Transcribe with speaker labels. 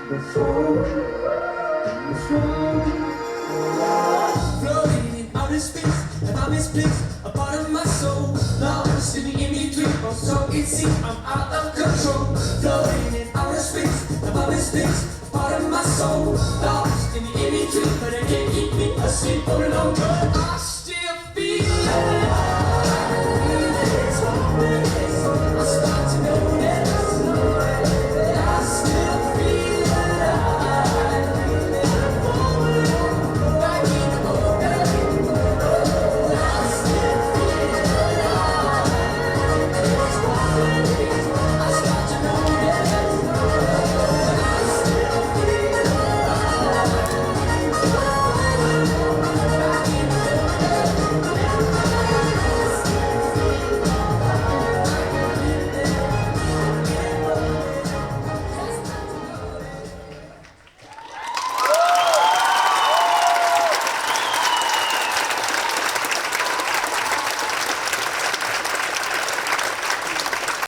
Speaker 1: the flow, the flow. Floating in outer space, and I misplaced a part of my soul. Lost in the in-between, or so it seems I'm out of control. Floating in outer space, and I misplaced a part of my soul. Lost in the in-between, but I can't keep me asleep for longer. I still feel alive.